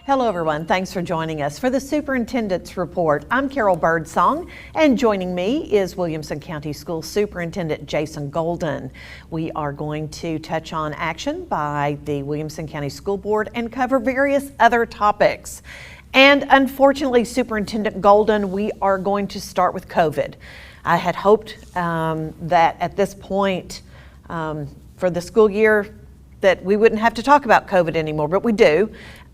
Hello everyone, thanks for joining us for the Superintendent's Report. I'm Carol Birdsong, and joining me is Williamson County School Superintendent Jason Golden. We are going to touch on action by the Williamson County School Board and cover various other topics. And unfortunately, Superintendent Golden, we are going to start with COVID. I had hoped that at this point for the school year that we wouldn't have to talk about COVID anymore, but we do.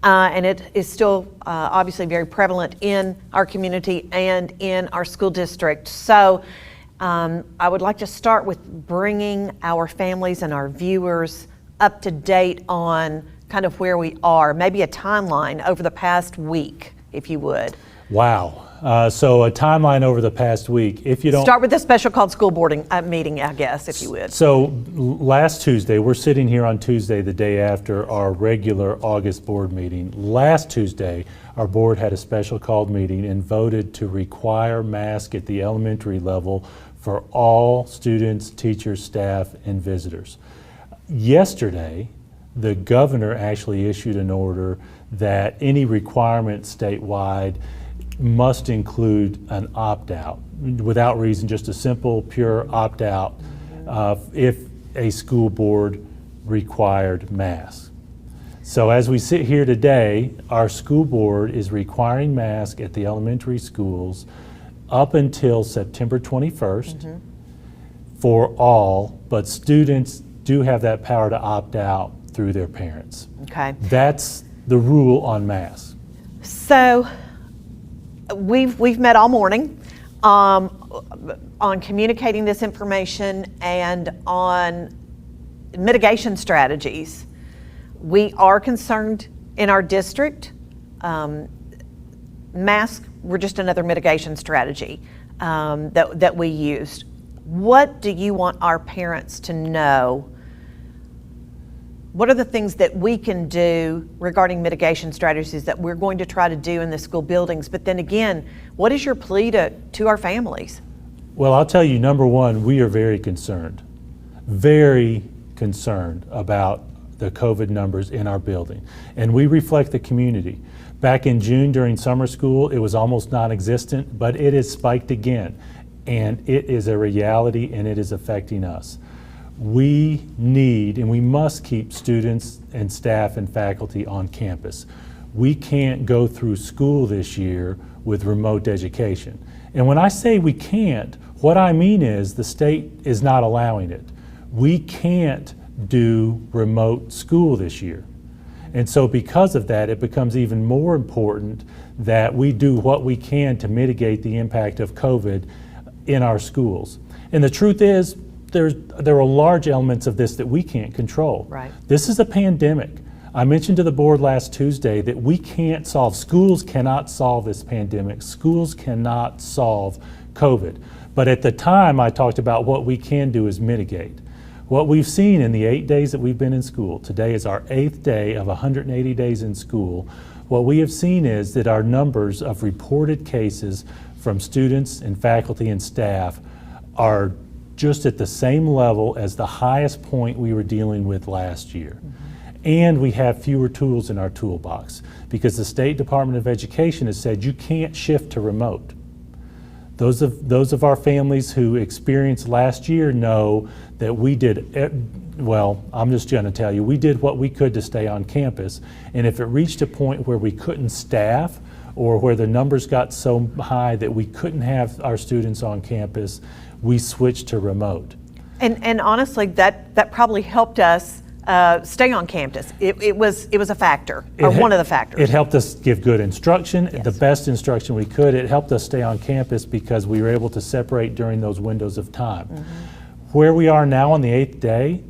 And it is still obviously very prevalent in our community and in our school district. So I would like to start with bringing our families and our viewers up to date on kind of where we are, maybe a timeline over the past week, if you would. Wow. So a timeline over the past week. If you don't start with the special called school board meeting, I guess, if you would. So last Tuesday, we're sitting here on Tuesday, the day after our regular August board meeting. Last Tuesday, our board had a special called meeting and voted to require masks at the elementary level for all students, teachers, staff, and visitors. Yesterday, the governor actually issued an order that any requirement statewide must include an opt-out without reason, just a simple, pure opt-out if a school board required masks. So as we sit here today, our school board is requiring masks at the elementary schools up until September 21st for all, but students do have that power to opt out through their parents. Okay. That's the rule on masks. So we've met all morning on communicating this information and on mitigation strategies. We are concerned in our district. Masks were just another mitigation strategy that we used. What do you want our parents to know? What are the things that we can do regarding mitigation strategies that we're going to try to do in the school buildings? But then again, what is your plea to our families? Well, I'll tell you, number one, we are very concerned about the COVID numbers in our building. And we reflect the community. Back in June during summer school, it was almost non-existent, but it has spiked again. And it is a reality and it is affecting us. We need and we must keep students and staff and faculty on campus. We can't go through school this year with remote education. And when I say we can't, what I mean is the state is not allowing it. We can't do remote school this year. And so because of that, it becomes even more important that we do what we can to mitigate the impact of COVID in our schools. And the truth is, there are large elements of this that we can't control. Right. This is a pandemic. I mentioned to the board last Tuesday that we can't solve, schools cannot solve this pandemic. Schools cannot solve COVID. But at the time, I talked about what we can do is mitigate. What we've seen in the 8 days that we've been in school, today is our 8th day of 180 days in school, what we have seen is that our numbers of reported cases from students and faculty and staff are just at the same level as the highest point we were dealing with last year. And we have fewer tools in our toolbox because the State Department of Education has said you can't shift to remote. Those of our families who experienced last year know that we did, well, I'm just going to tell you, we did what we could to stay on campus. And if it reached a point where we couldn't staff or where the numbers got so high that we couldn't have our students on campus, we switched to remote. And honestly, that probably helped us stay on campus. It was a factor, or one of the factors. It helped us give good instruction, yes, the best instruction we could. It helped us stay on campus because we were able to separate during those windows of time. Where we are now on the 8th day,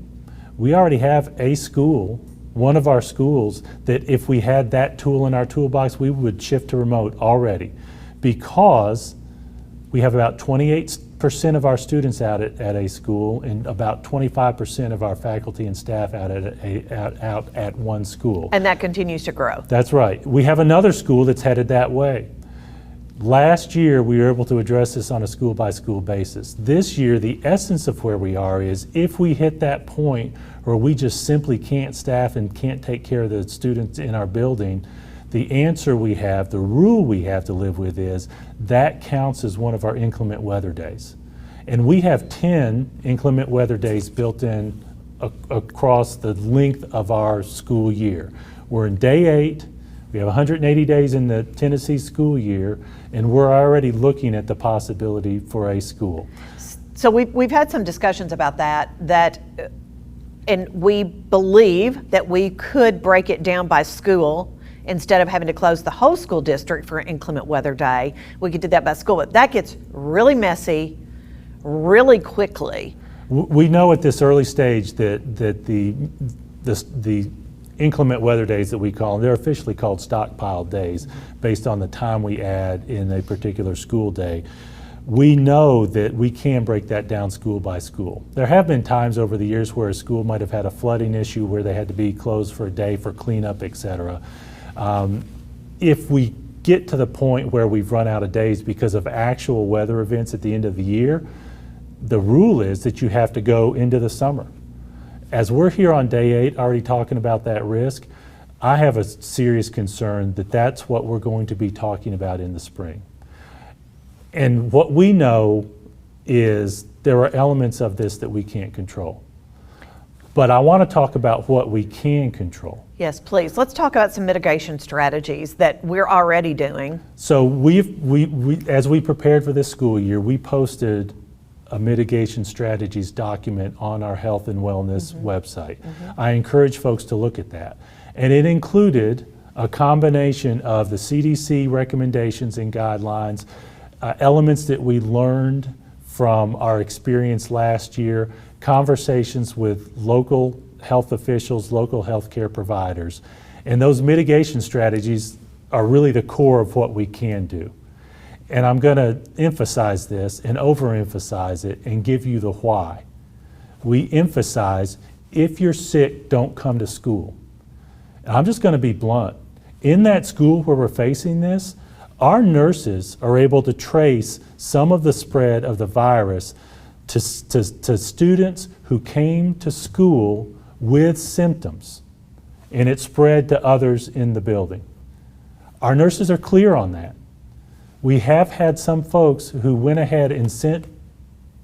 we already have a school, one of our schools, that if we had that tool in our toolbox, we would shift to remote already because we have about 28% of our students out at a school and about 25% of our faculty and staff out at one school. And that continues to grow. That's right. We have another school that's headed that way. Last year, we were able to address this on a school-by-school basis. This year, the essence of where we are is if we hit that point where we just simply can't staff and can't take care of the students in our building, the answer we have, the rule we have to live with is that counts as one of our inclement weather days. And we have 10 inclement weather days built in across the length of our school year. We're in day 8. We have 180 days in the Tennessee school year, and we're already looking at the possibility for a school. So we've had some discussions about that, and we believe that we could break it down by school instead of having to close the whole school district for an inclement weather day. We could do that by school, but that gets really messy really quickly. We know at this early stage that the inclement weather days that we call them, they're officially called stockpile days based on the time we add in a particular school day. We know that we can break that down school by school. There have been times over the years where a school might have had a flooding issue where they had to be closed for a day for cleanup, et cetera. If we get to the point where we've run out of days because of actual weather events at the end of the year, the rule is that you have to go into the summer. As we're here on day 8 already talking about that risk, I have a serious concern that that's what we're going to be talking about in the spring. And what we know is there are elements of this that we can't control. But I want to talk about what we can control. Yes, please. Let's talk about some mitigation strategies that we're already doing. So as we prepared for this school year, we posted a mitigation strategies document on our health and wellness website. I encourage folks to look at that. And it included a combination of the CDC recommendations and guidelines, elements that we learned from our experience last year, conversations with local health officials, local healthcare providers. And those mitigation strategies are really the core of what we can do. And I'm going to emphasize this and overemphasize it and give you the why. We emphasize, if you're sick, don't come to school. And I'm just going to be blunt. In that school where we're facing this, our nurses are able to trace some of the spread of the virus to students who came to school with symptoms, and it spread to others in the building. Our nurses are clear on that. We have had some folks who went ahead and sent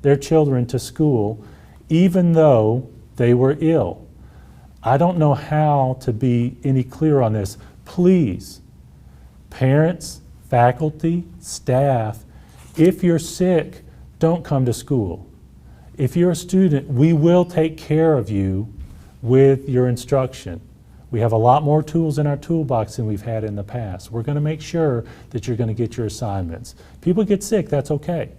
their children to school even though they were ill. I don't know how to be any clearer on this. Please, parents, faculty, staff, if you're sick, don't come to school. If you're a student, we will take care of you with your instruction. We have a lot more tools in our toolbox than we've had in the past. We're going to make sure that you're going to get your assignments. People get sick, that's okay.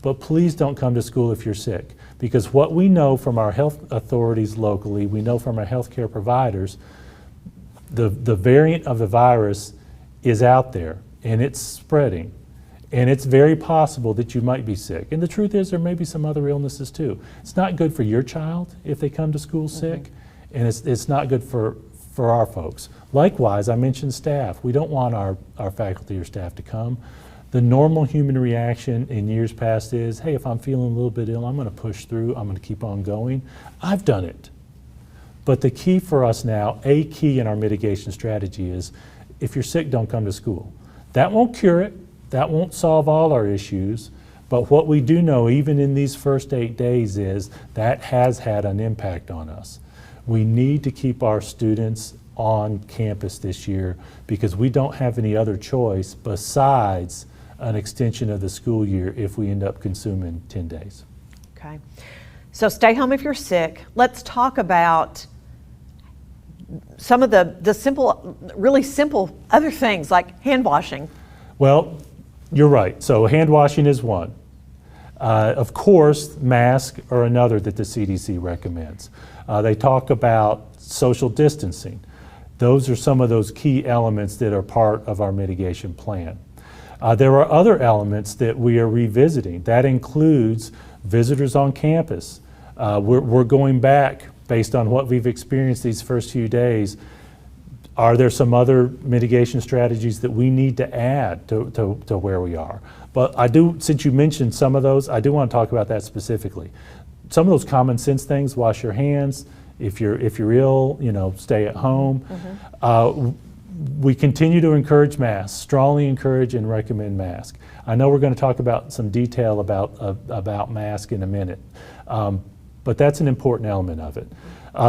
But please don't come to school if you're sick, because what we know from our health authorities locally, we know from our healthcare providers, the variant of the virus is out there and it's spreading. And it's very possible that you might be sick. And the truth is there may be some other illnesses too. It's not good for your child if they come to school sick, and it's not good for our folks. Likewise, I mentioned staff. We don't want our faculty or staff to come. The normal human reaction in years past is, hey, if I'm feeling a little bit ill, I'm going to push through, I'm going to keep on going. I've done it. But the key for us now, a key in our mitigation strategy is, if you're sick, don't come to school. That won't cure it. That won't solve all our issues. But what we do know, even in these first 8 days, is that has had an impact on us. We need to keep our students on campus this year because we don't have any other choice besides an extension of the school year if we end up consuming 10 days. Okay. So stay home if you're sick. Let's talk about some of the simple, really simple other things like hand washing. Well, you're right. So hand washing is one. Of course, masks are another that the CDC recommends. They talk about social distancing. Those are some of those key elements that are part of our mitigation plan. There are other elements that we are revisiting. That includes visitors on campus. We're going back based on what we've experienced these first few days. Are there some other mitigation strategies that we need to add to where we are? But since you mentioned some of those, I do want to talk about that specifically. Some of those common sense things: wash your hands. If you're ill, stay at home. We continue to encourage masks, strongly encourage and recommend masks. I know we're going to talk about some detail about masks in a minute, but that's an important element of it.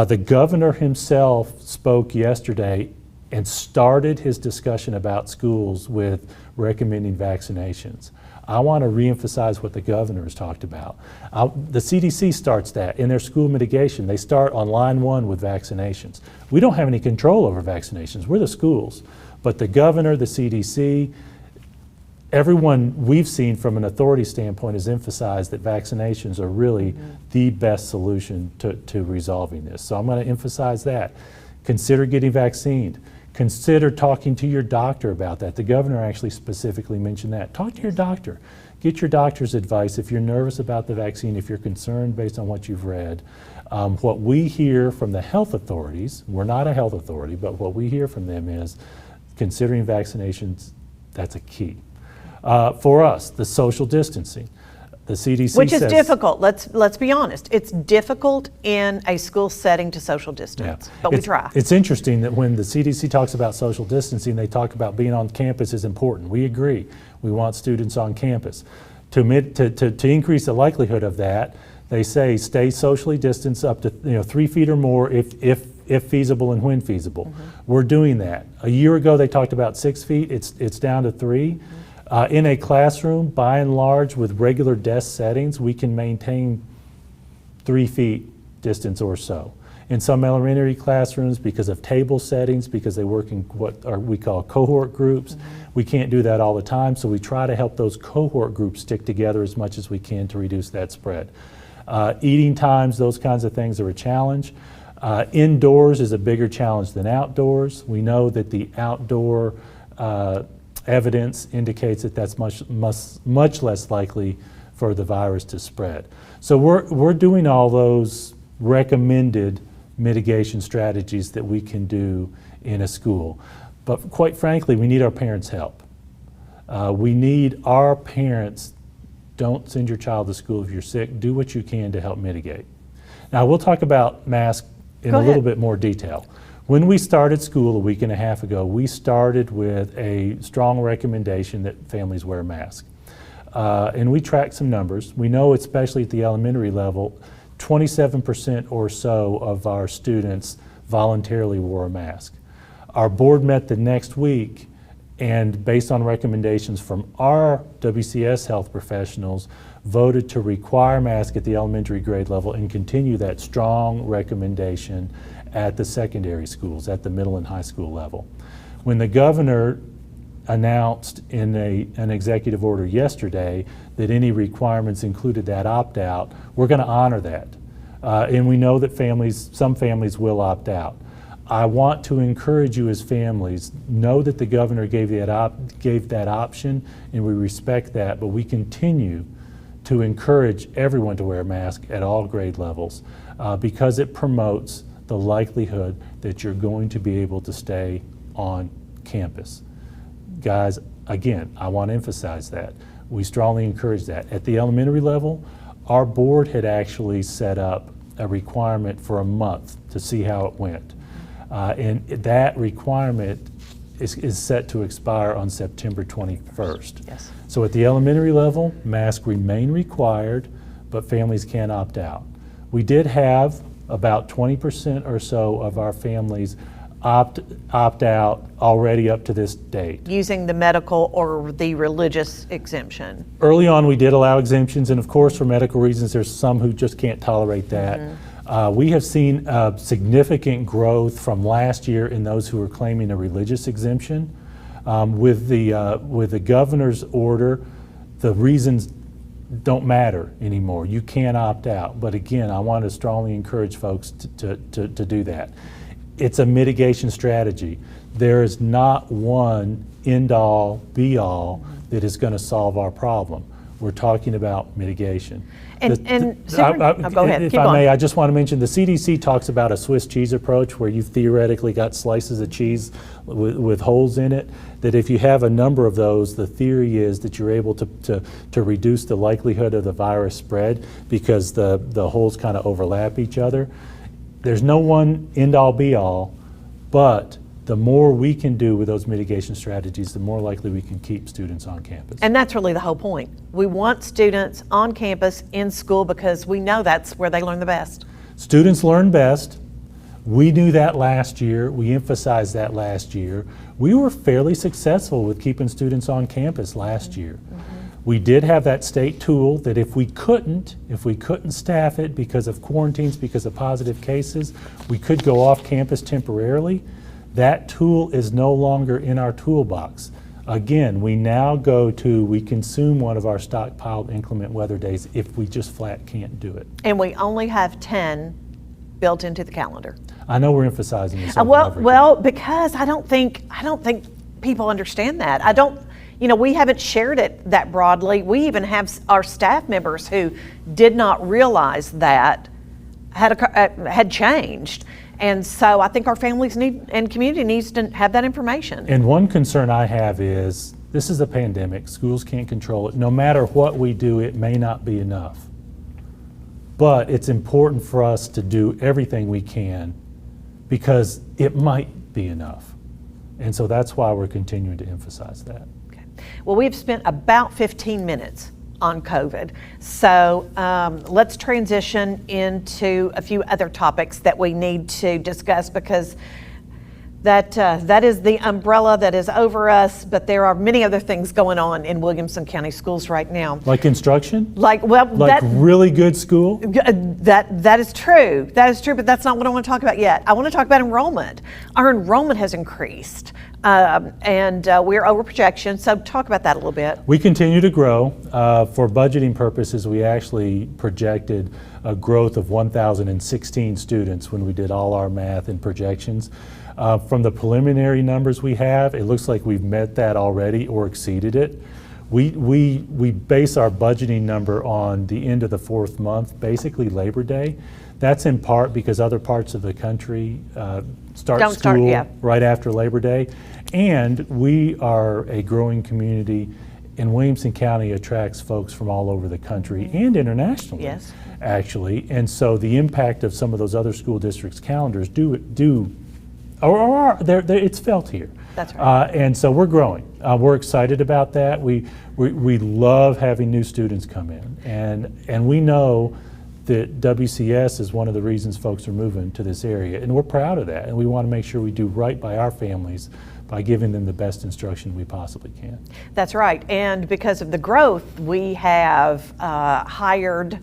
The governor himself spoke yesterday and started his discussion about schools with recommending vaccinations. I want to reemphasize what the governor has talked about. The CDC starts that in their school mitigation. They start on line one with vaccinations. We don't have any control over vaccinations. We're the schools. But the governor, the CDC, everyone we've seen from an authority standpoint has emphasized that vaccinations are really the best solution to resolving this. So I'm going to emphasize that. Consider getting vaccinated. Consider talking to your doctor about that. The governor actually specifically mentioned that. Talk to your doctor. Get your doctor's advice if you're nervous about the vaccine, if you're concerned based on what you've read. What we hear from the health authorities, we're not a health authority, but what we hear from them is considering vaccinations, that's a key. For us, the social distancing. The CDC Which is says, difficult. Let's be honest. It's difficult in a school setting to social distance, but we try. It's interesting that when the CDC talks about social distancing, they talk about being on campus is important. We agree. We want students on campus. To increase the likelihood of that, they say stay socially distanced up to 3 feet or more if feasible and when feasible. We're doing that. A year ago they talked about 6 feet. It's down to 3. In a classroom, by and large, with regular desk settings, we can maintain 3 feet distance or so. In some elementary classrooms, because of table settings, because they work in what we call cohort groups, we can't do that all the time, so we try to help those cohort groups stick together as much as we can to reduce that spread. Eating times, those kinds of things are a challenge. Indoors is a bigger challenge than outdoors. We know that the outdoor evidence indicates that that's much less likely for the virus to spread. So we're doing all those recommended mitigation strategies that we can do in a school. But quite frankly, we need our parents' help. We need our parents. Don't send your child to school if you're sick. Do what you can to help mitigate. Now we'll talk about masks in a little bit more detail. When we started school a week and a half ago, we started with a strong recommendation that families wear masks. And we tracked some numbers. We know, especially at the elementary level, 27% or so of our students voluntarily wore a mask. Our board met the next week, and based on recommendations from our WCS health professionals, voted to require masks at the elementary grade level and continue that strong recommendation at the secondary schools, at the middle and high school level. When the governor announced in an executive order yesterday that any requirements included that opt-out, we're going to honor that. And we know that some families will opt out. I want to encourage you as families, know that the governor gave that option, and we respect that, but we continue to encourage everyone to wear a mask at all grade levels because it promotes the likelihood that you're going to be able to stay on campus. Guys, again, I want to emphasize that. We strongly encourage that. At the elementary level, our board had actually set up a requirement for a month to see how it went. And that requirement is set to expire on September 21st. Yes. So at the elementary level, masks remain required, but families can opt out. We did have about 20% or so of our families opt out already up to this date. Using the medical or the religious exemption. Early on, we did allow exemptions, and of course, for medical reasons, there's some who just can't tolerate that. We have seen significant growth from last year in those who are claiming a religious exemption. With the governor's order, the reasons don't matter anymore. You can opt out. But again, I want to strongly encourage folks to do that. It's a mitigation strategy. There is not one end-all, be-all that is going to solve our problem. we're talking about mitigation. And go ahead, If keep I on. may, I just want to mention the CDC talks about a Swiss cheese approach where you've theoretically got slices of cheese with holes in it, that if you have a number of those, the theory is that you're able to reduce the likelihood of the virus spread because the holes kind of overlap each other. There's no one end-all be-all, but the more we can do with those mitigation strategies, the more likely we can keep students on campus. And that's really the whole point. We want students on campus in school because we know that's where they learn the best. Students learn best. We knew that last year. We emphasized that last year. We were fairly successful with keeping students on campus last year. We did have that state tool that if we couldn't staff it because of quarantines, because of positive cases, we could go off campus temporarily. That tool is no longer in our toolbox. Again, we now we consume one of our stockpiled inclement weather days if we just flat can't do it. And we only have 10 built into the calendar. I know we're emphasizing this. Well, because I don't think people understand that. We haven't shared it that broadly. We even have our staff members who did not realize that had changed. And so I think our families and community needs to have that information. And one concern I have is, this is a pandemic. Schools can't control it. No matter what we do, it may not be enough. But it's important for us to do everything we can because it might be enough. And so that's why we're continuing to emphasize that. Okay. Well, we've spent about 15 minutes on COVID. So let's transition into a few other topics that we need to discuss because that is the umbrella that is over us, but there are many other things going on in Williamson County schools right now. Like instruction? Like really good school? That is true. That is true, but that's not what I want to talk about yet. I want to talk about enrollment. Our enrollment has increased. And we're over projection, so talk about that a little bit. We continue to grow. For budgeting purposes, we actually projected a growth of 1,016 students when we did all our math and projections. From the preliminary numbers we have, it looks like we've met that already or exceeded it. We base our budgeting number on the end of the fourth month, basically Labor Day. That's in part because other parts of the country start school right after Labor Day. And we are a growing community, and Williamson County attracts folks from all over the country and internationally, yes, actually. And so the impact of some of those other school districts' calendars it's felt here. That's right. And so we're growing. We're excited about that. We love having new students come in, and we know that WCS is one of the reasons folks are moving to this area, and we're proud of that, and we want to make sure we do right by our families by giving them the best instruction we possibly can. That's right, and because of the growth, we have hired,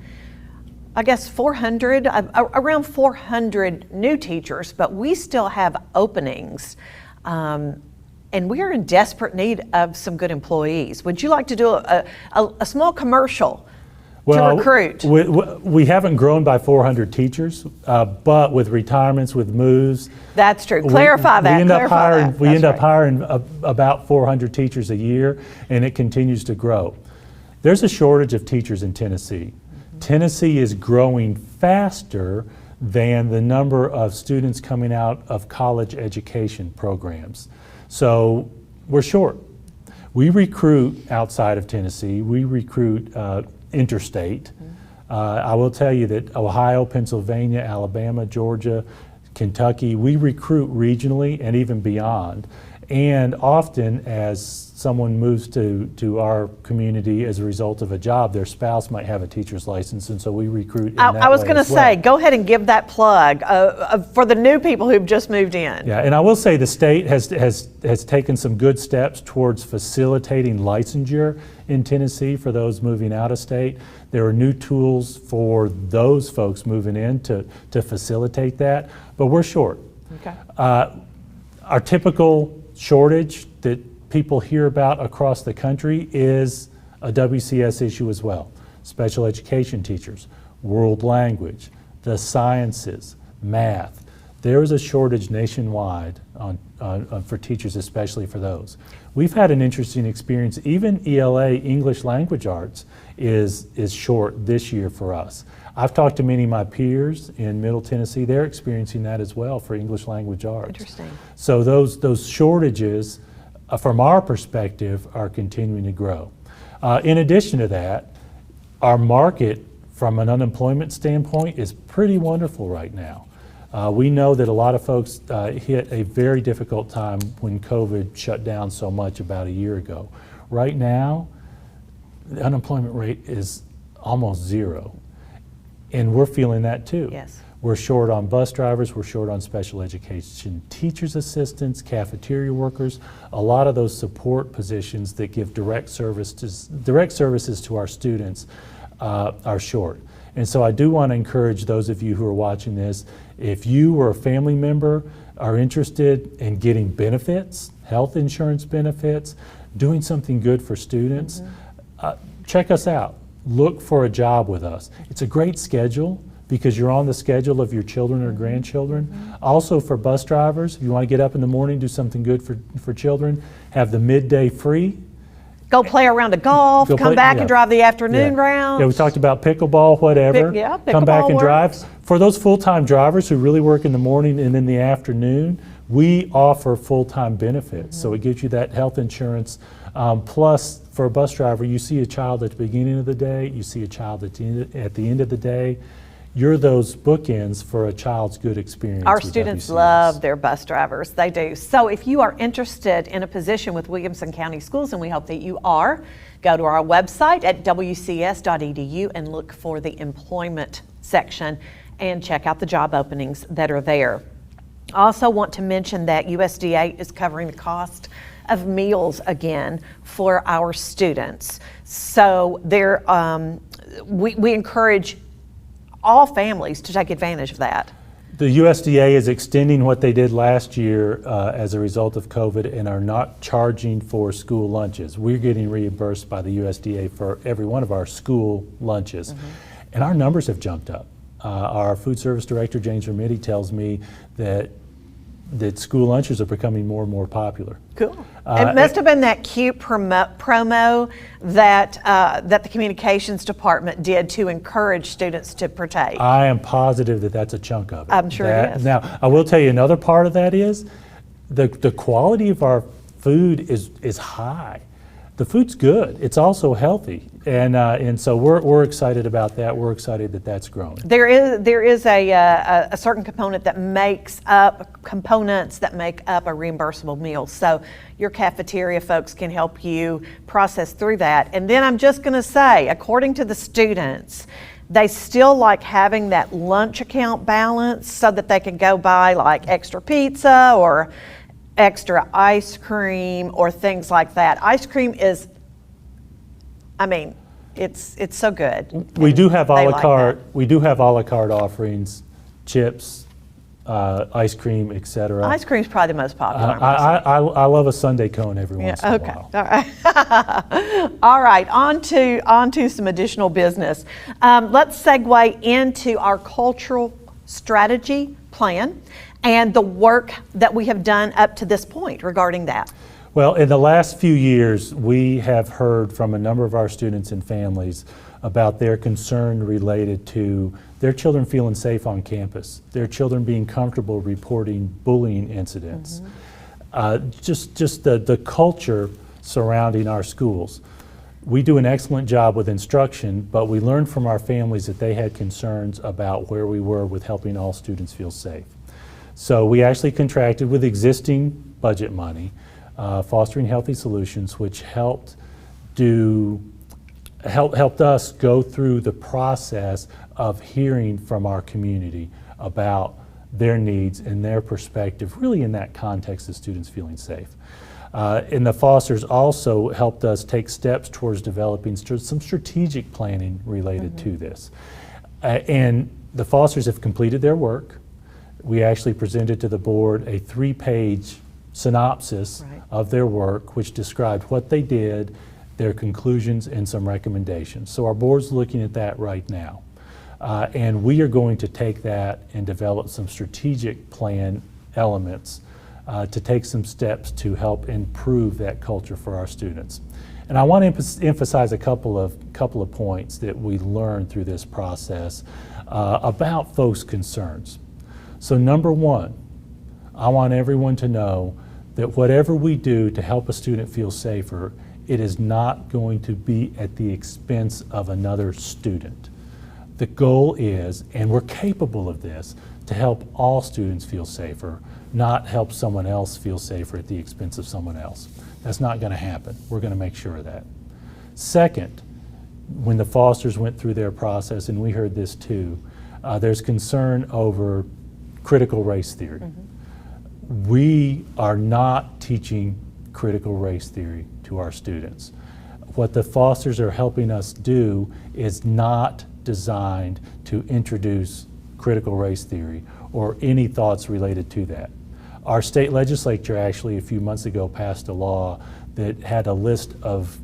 I guess, around 400 new teachers, but we still have openings, and we are in desperate need of some good employees. Would you like to do a small commercial to recruit? We haven't grown by 400 teachers, but with retirements, with moves. That's true. Clarify that. We end up hiring about 400 teachers a year, and it continues to grow. There's a shortage of teachers in Tennessee. Tennessee is growing faster than the number of students coming out of college education programs. So we're short. We recruit outside of Tennessee. We recruit interstate. I will tell you that Ohio, Pennsylvania, Alabama, Georgia, Kentucky, we recruit regionally and even beyond. And often as someone moves to our community as a result of a job, their spouse might have a teacher's license, and so we recruit in that way. I was going to say, go ahead and give that plug for the new people who've just moved in. Yeah, and I will say the state has taken some good steps towards facilitating licensure in Tennessee for those moving out of state. There are new tools for those folks moving in to facilitate that, but we're short. Okay. Our typical shortage that people hear about across the country is a WCS issue as well. Special education teachers, world language, the sciences, math. there is a shortage nationwide for teachers, especially for those. We've had an interesting experience. Even ELA, English Language Arts, is short this year for us. I've talked to many of my peers in Middle Tennessee. They're experiencing that as well for English Language Arts. Interesting. So those shortages, from our perspective, are continuing to grow. In addition to that, our market from an unemployment standpoint is pretty wonderful right now. We know that a lot of folks hit a very difficult time when COVID shut down so much about a year ago. Right now, the unemployment rate is almost zero, and we're feeling that too. Yes. We're short on bus drivers, we're short on special education teachers assistants, cafeteria workers, a lot of those support positions that give direct services to our students are short. And so I do want to encourage those of you who are watching this, if you or a family member are interested in getting benefits, health insurance benefits, doing something good for students, check us out. Look for a job with us. It's a great schedule because you're on the schedule of your children or grandchildren. Also for bus drivers, if you want to get up in the morning, do something good for children, have the midday free. Go play a round of golf, come back and drive the afternoon round. Yeah, we talked about pickleball, whatever. Come back and drive. For those full-time drivers who really work in the morning and in the afternoon, we offer full-time benefits. So it gives you that health insurance. Plus, for a bus driver, you see a child at the beginning of the day, you see a child at the end of the day. You're those bookends for a child's good experience. Our students love their bus drivers, they do. So if you are interested in a position with Williamson County Schools, and we hope that you are, go to our website at wcs.edu and look for the employment section and check out the job openings that are there. I also want to mention that USDA is covering the cost of meals again for our students. So we encourage all families to take advantage of that. The USDA is extending what they did last year as a result of COVID and are not charging for school lunches. We're getting reimbursed by the USDA for every one of our school lunches. And our numbers have jumped up. Our food service director, James Remedy, tells me that school lunches are becoming more and more popular. Cool. It must have been that cute promo that the communications department did to encourage students to partake. I am positive that that's a chunk of it. I'm sure it is. Now, I will tell you another part of that is the quality of our food is high. The food's good. It's also healthy, and so we're excited about that. We're excited that that's growing. There is a certain components that make up a reimbursable meal. So your cafeteria folks can help you process through that. And then I'm just going to say, according to the students, they still like having that lunch account balance so that they can go buy like extra pizza or extra ice cream or things like that. Ice cream is, it's so good. We do have a la carte. We do have a la carte offerings, chips, ice cream, etc. Ice cream's probably the most popular. I love a sundae cone every once in a while. All right. All right. On to some additional business. Let's segue into our cultural strategy plan and the work that we have done up to this point regarding that. Well, in the last few years, we have heard from a number of our students and families about their concern related to their children feeling safe on campus, their children being comfortable reporting bullying incidents, just the culture surrounding our schools. We do an excellent job with instruction, but we learned from our families that they had concerns about where we were with helping all students feel safe. So we actually contracted with existing budget money, Fostering Healthy Solutions, which helped us go through the process of hearing from our community about their needs and their perspective, really in that context of students feeling safe. And the Fosters also helped us take steps towards developing some strategic planning related to this. And the Fosters have completed their work. We actually presented to the board a 3-page synopsis of their work, which described what they did, their conclusions, and some recommendations. So our board's looking at that right now. And we are going to take that and develop some strategic plan elements to take some steps to help improve that culture for our students. And I want to emphasize a couple of points that we learned through this process about folks' concerns. So number one, I want everyone to know that whatever we do to help a student feel safer, it is not going to be at the expense of another student. The goal is, and we're capable of this, to help all students feel safer, not help someone else feel safer at the expense of someone else. That's not going to happen. We're going to make sure of that. Second, when the Fosters went through their process, and we heard this too, there's concern over critical race theory. We are not teaching critical race theory to our students. What the Fosters are helping us do is not designed to introduce critical race theory or any thoughts related to that. Our state legislature actually a few months ago passed a law that had a list of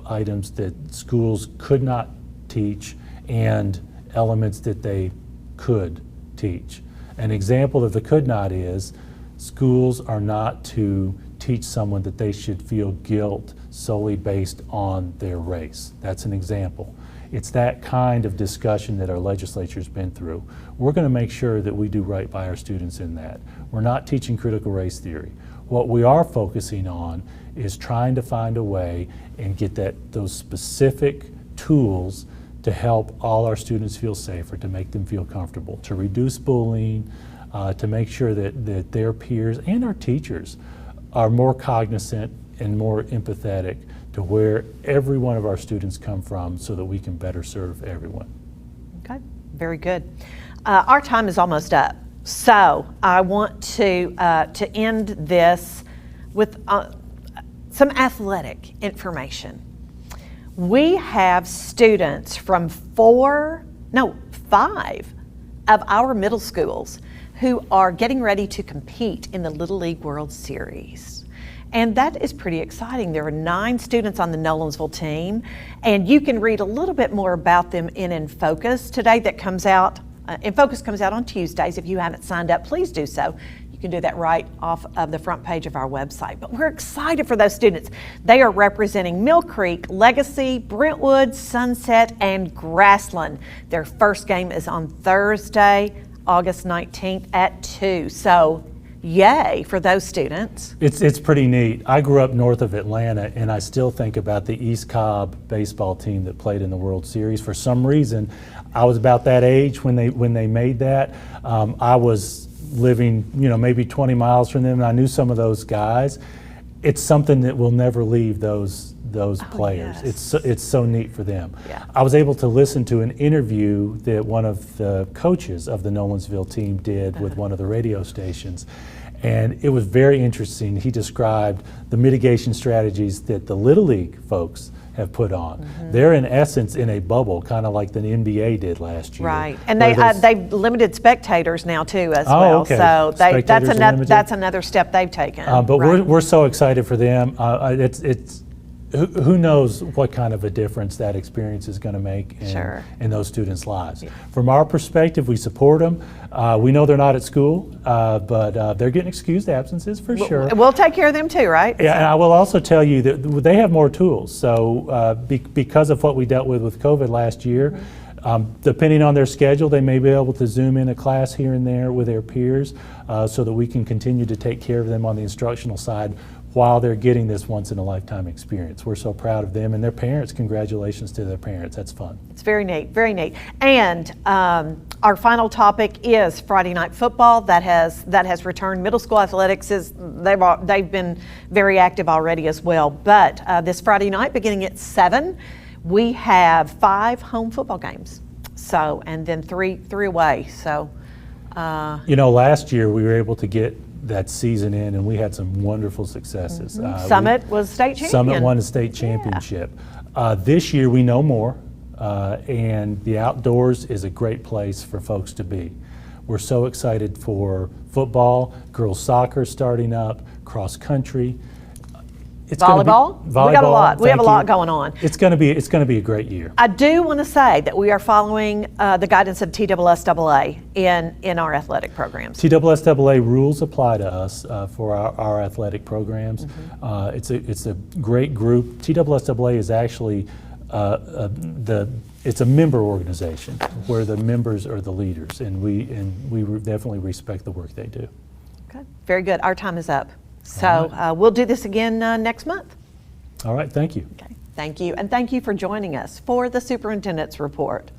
items that schools could not teach and elements that they could teach. An example of the could not is schools are not to teach someone that they should feel guilt solely based on their race. That's an example. It's that kind of discussion that our legislature's been through. We're going to make sure that we do right by our students in that. We're not teaching critical race theory. What we are focusing on is trying to find a way and get those specific tools to help all our students feel safer, to make them feel comfortable, to reduce bullying, to make sure that their peers and our teachers are more cognizant and more empathetic to where every one of our students come from so that we can better serve everyone. Okay, very good. Our time is almost up. So I want to end this with some athletic information. We have students from 5 of our middle schools who are getting ready to compete in the Little League World Series. And that is pretty exciting. There are 9 students on the Nolensville team, and you can read a little bit more about them in Focus today. That comes out, Focus comes out on Tuesdays. If you haven't signed up, please do so. You can do that right off of the front page of our website. But we're excited for those students. They are representing Mill Creek, Legacy, Brentwood, Sunset, and Grassland. Their first game is on Thursday, August 19th at 2. So yay for those students. It's pretty neat. I grew up north of Atlanta, and I still think about the East Cobb baseball team that played in the World Series. For some reason, I was about that age when they made that. I was living, maybe 20 miles from them, and I knew some of those guys. It's something that will never leave those players. Yes. It's so neat for them. Yeah. I was able to listen to an interview that one of the coaches of the Nolensville team did with one of the radio stations, and it was very interesting. He described the mitigation strategies that the Little League folks have put on. They're in essence in a bubble, kind of like the NBA did last year. Right, and they've limited spectators now too as well. Okay. So that's another step they've taken. But right. we're so excited for them. Who knows what kind of a difference that experience is going to make in those students' lives. Yeah. From our perspective, we support them. We know they're not at school, but they're getting excused absences for sure. We'll take care of them too, right? Yeah, and I will also tell you that they have more tools. So because of what we dealt with COVID last year, depending on their schedule, they may be able to Zoom in a class here and there with their peers so that we can continue to take care of them on the instructional side while they're getting this once-in-a-lifetime experience. We're so proud of them and their parents. Congratulations to their parents. That's fun. It's very neat, very neat. And our final topic is Friday night football. That has returned. Middle school athletics they've been very active already as well. But this Friday night, beginning at 7, we have 5 home football games. So, and then three away. So, last year we were able to get that season in, and we had some wonderful successes. Summit was state champion. Summit won a state championship. This year we know more, and the outdoors is a great place for folks to be. We're so excited for football, girls soccer starting up, cross country. It's gonna be- Volleyball? We got a lot. We have a thank lot you. going on. It's going to be a great year. I do want to say that we are following the guidance of TSSAA in our athletic programs. TSSAA rules apply to us for our athletic programs. Mm-hmm. It's a great group. TSSAA is actually it's a member organization where the members are the leaders, and we definitely respect the work they do. Okay, very good. Our time is up. So we'll do this again next month. All right, thank you. Okay, thank you. And thank you for joining us for the Superintendent's Report.